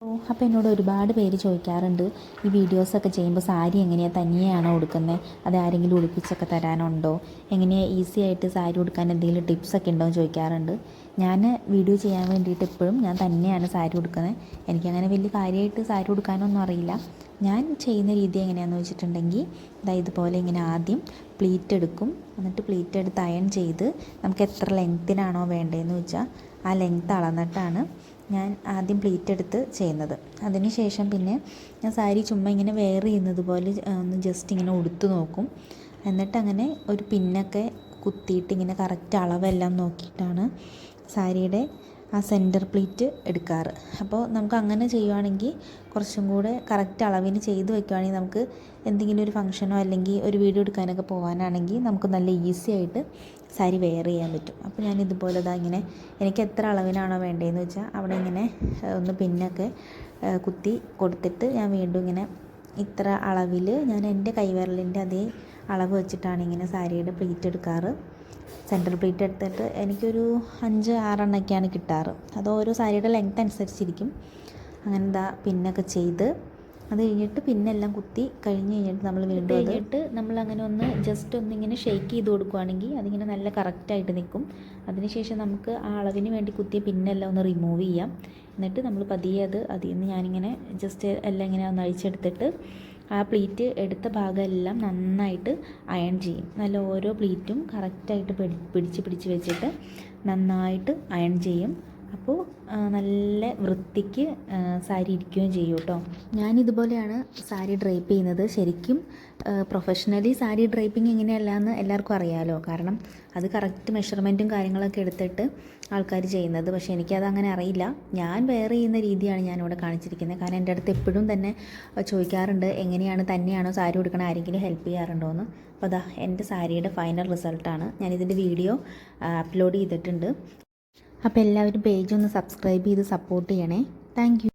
അപ്പോൾ എന്നോട് ഒരുപാട് പേര് ചോദിക്കാറുണ്ട്, ഈ വീഡിയോസൊക്കെ ചെയ്യുമ്പോൾ സാരി എങ്ങനെയാണ് തനിയെയാണോ ഉടുക്കുന്നത്, അത് ആരെങ്കിലും ഉടുപ്പിച്ചൊക്കെ തരാനുണ്ടോ, എങ്ങനെയാണ് ഈസി ആയിട്ട് സാരി ഉടുക്കാൻ എന്തെങ്കിലും ടിപ്സൊക്കെ ഉണ്ടോ എന്ന് ചോദിക്കാറുണ്ട്. ഞാൻ വീഡിയോ ചെയ്യാൻ വേണ്ടിയിട്ട് എപ്പോഴും ഞാൻ തന്നെയാണ് സാരി ഉടുക്കുന്നത്. എനിക്കങ്ങനെ വലിയ കാര്യമായിട്ട് സാരി ഉടുക്കാനൊന്നും അറിയില്ല. ഞാൻ ചെയ്യുന്ന രീതി എങ്ങനെയാണെന്ന് വെച്ചിട്ടുണ്ടെങ്കിൽ, ഇതുപോലെ ഇങ്ങനെ ആദ്യം പ്ലീറ്റ് എടുക്കും. എന്നിട്ട് പ്ലീറ്റ് എടുത്ത് അയൺ ചെയ്ത് നമുക്ക് എത്ര ലെങ്ത്തിനാണോ വേണ്ടതെന്ന് വെച്ചാൽ ആ ലെങ്ത്ത് അളന്നിട്ടാണ് ഞാൻ ആദ്യം പ്ലീറ്റ് എടുത്ത് ചെയ്യുന്നത്. അതിന് ശേഷം പിന്നെ ഞാൻ സാരി ചുമ്മാ ഇങ്ങനെ വെയർ ചെയ്യുന്നത് പോലെ ഒന്ന് ജസ്റ്റ് ഇങ്ങനെ ഉടുത്ത് നോക്കും. എന്നിട്ടങ്ങനെ ഒരു പിന്നൊക്കെ കുത്തിയിട്ട് ഇങ്ങനെ കറക്റ്റ് അളവെല്ലാം നോക്കിയിട്ടാണ് സാരിയുടെ ആ സെൻറ്റർ പ്ലീറ്റ് എടുക്കാറ്. അപ്പോൾ നമുക്ക് അങ്ങനെ ചെയ്യുവാണെങ്കിൽ കുറച്ചും കൂടെ കറക്റ്റ് അളവിന് ചെയ്ത് വെക്കുകയാണെങ്കിൽ നമുക്ക് എന്തെങ്കിലും ഒരു ഫംഗ്ഷനോ അല്ലെങ്കിൽ ഒരു വീഡിയോ എടുക്കാനൊക്കെ പോകാനാണെങ്കിൽ നമുക്ക് നല്ല ഈസി ആയിട്ട് സാരി വെയർ ചെയ്യാൻ പറ്റും. അപ്പോൾ ഞാൻ ഇതുപോലെ ഇങ്ങനെ എനിക്ക് എത്ര അളവിനാണോ വേണ്ടതെന്ന് വെച്ചാൽ അവിടെ ഇങ്ങനെ ഒന്ന് പിന്നൊക്കെ കുത്തി കൊടുത്തിട്ട് ഞാൻ വീണ്ടും ഇങ്ങനെ ഇത്ര അളവിൽ ഞാൻ എൻ്റെ കൈവിരലിൻ്റെ അതേ അളവ് വെച്ചിട്ടാണ് ഇങ്ങനെ സാരിയുടെ പ്ലീറ്റ് എടുക്കാറ്. സെൻറ്റർ പ്ലീറ്റ് എടുത്തിട്ട് എനിക്കൊരു 5-6 എണ്ണമൊക്കെയാണ് കിട്ടാറ്. അത് ഓരോ സാരിയുടെ ലെങ്ത് അനുസരിച്ചിരിക്കും. അങ്ങനെ പിന്നൊക്കെ ചെയ്ത് അത് കഴിഞ്ഞിട്ട് പിന്നെല്ലാം കുത്തി കഴിഞ്ഞിട്ട് നമ്മൾ വീണ്ടും കഴിഞ്ഞിട്ട് നമ്മളങ്ങനെ ഒന്ന് ജസ്റ്റ് ഒന്നിങ്ങനെ ഷെയ്ക്ക് ചെയ്ത് കൊടുക്കുകയാണെങ്കിൽ അതിങ്ങനെ നല്ല കറക്റ്റായിട്ട് നിൽക്കും. അതിനുശേഷം നമുക്ക് ആ അളവിന് വേണ്ടി കുത്തിയ പിന്നെല്ലാം ഒന്ന് റിമൂവ് ചെയ്യാം. എന്നിട്ട് നമ്മൾ പതിയെ അതിൽ നിന്ന് ഞാനിങ്ങനെ ജസ്റ്റ് എല്ലാം ഇങ്ങനെ ഒന്ന് അഴിച്ചെടുത്തിട്ട് ആ പ്ലീറ്റ് എടുത്ത ഭാഗമെല്ലാം നന്നായിട്ട് അയൺ ചെയ്യും. നല്ല ഓരോ പ്ലീറ്റും കറക്റ്റായിട്ട് പിടിച്ച് വെച്ചിട്ട് നന്നായിട്ട് അയൺ ചെയ്യും. അപ്പോൾ നല്ല വൃത്തിക്ക് സാരി ഇരിക്കുകയും ചെയ്യും കേട്ടോ. ഞാനിതുപോലെയാണ് സാരി ഡ്രൈപ്പ് ചെയ്യുന്നത്. ശരിക്കും പ്രൊഫഷണലി സാരി ഡ്രൈപ്പിംഗ് എങ്ങനെയല്ല എന്ന് എല്ലാവർക്കും അറിയാമല്ലോ. കാരണം അത് കറക്റ്റ് മെഷർമെൻറ്റും കാര്യങ്ങളൊക്കെ എടുത്തിട്ട് ആൾക്കാർ ചെയ്യുന്നത്. പക്ഷേ എനിക്കത് അങ്ങനെ അറിയില്ല. ഞാൻ വെയർ ചെയ്യുന്ന രീതിയാണ് ഞാനിവിടെ കാണിച്ചിരിക്കുന്നത്. കാരണം എൻ്റെ അടുത്ത് എപ്പോഴും തന്നെ ചോദിക്കാറുണ്ട്, എങ്ങനെയാണ് തന്നെയാണോ സാരി ഉടുക്കണത്, ആരെങ്കിലും ഹെൽപ്പ് ചെയ്യാറുണ്ടോ എന്ന്. അപ്പോൾ എൻ്റെ സാരിയുടെ ഫൈനൽ റിസൾട്ടാണ്. ഞാനിതിൻ്റെ വീഡിയോ അപ്ലോഡ് ചെയ്തിട്ടുണ്ട്. അപ്പോൾ എല്ലാവരും പേജ് ഒന്ന് സബ്സ്ക്രൈബ് ചെയ്ത് സപ്പോർട്ട് ചെയ്യണേ. Thank you.